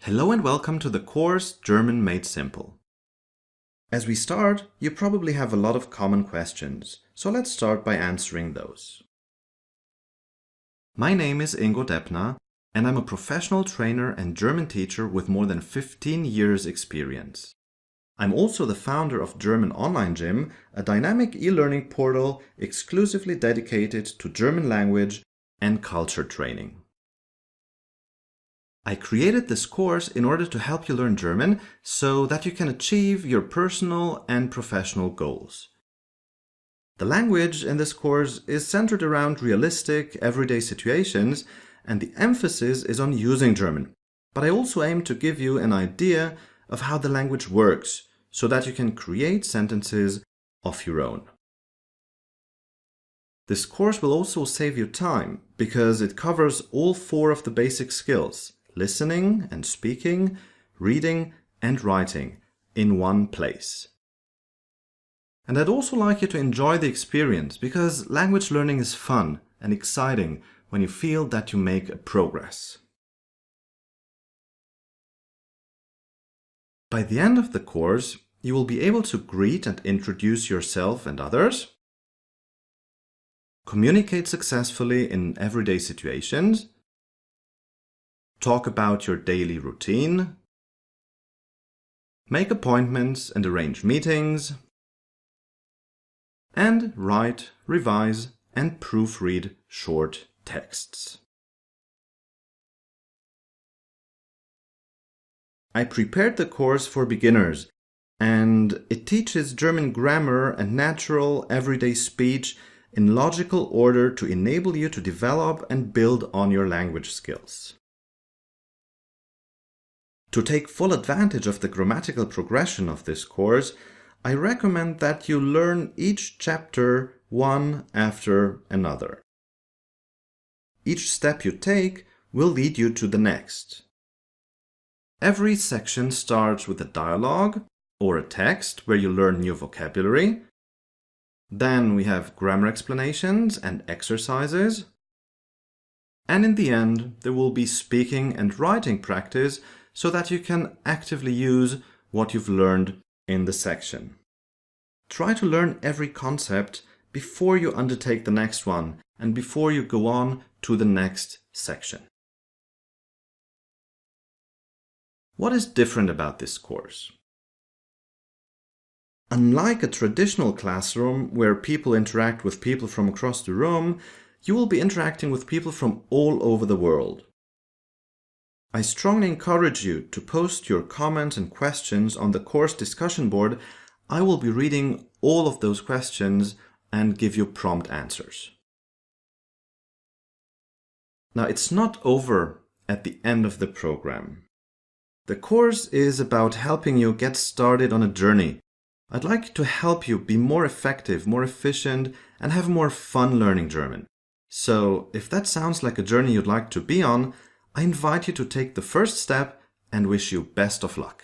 Hello and welcome to the course German Made Simple. As we start, you probably have a lot of common questions, so let's start by answering those. My name is Ingo Deppner and I'm a professional trainer and German teacher with more than 15 years experience. I'm also the founder of German Online Gym, a dynamic e-learning portal exclusively dedicated to German language and culture training. I created this course in order to help you learn German so that you can achieve your personal and professional goals. The language in this course is centered around realistic, everyday situations, and the emphasis is on using German. But I also aim to give you an idea of how the language works so that you can create sentences of your own. This course will also save you time because it covers all 4 of the basic skills: listening and speaking, reading and writing in one place. And I'd also like you to enjoy the experience because language learning is fun and exciting when you feel that you make a progress. By the end of the course, you will be able to greet and introduce yourself and others, communicate successfully in everyday situations, talk about your daily routine, make appointments and arrange meetings, and write, revise, and proofread short texts. I prepared the course for beginners, and it teaches German grammar and natural everyday speech in logical order to enable you to develop and build on your language skills. To take full advantage of the grammatical progression of this course, I recommend that you learn each chapter one after another. Each step you take will lead you to the next. Every section starts with a dialogue or a text where you learn new vocabulary. Then we have grammar explanations and exercises. And in the end, there will be speaking and writing practice so that you can actively use what you've learned in the section. Try to learn every concept before you undertake the next one and before you go on to the next section. What is different about this course? Unlike a traditional classroom where people interact with people from across the room, you will be interacting with people from all over the world. I strongly encourage you to post your comments and questions on the course discussion board. I will be reading all of those questions and give you prompt answers. Now, it's not over at the end of the program. The course is about helping you get started on a journey. I'd like to help you be more effective, more efficient, and have more fun learning German. So, if that sounds like a journey you'd like to be on, I invite you to take the first step and wish you best of luck.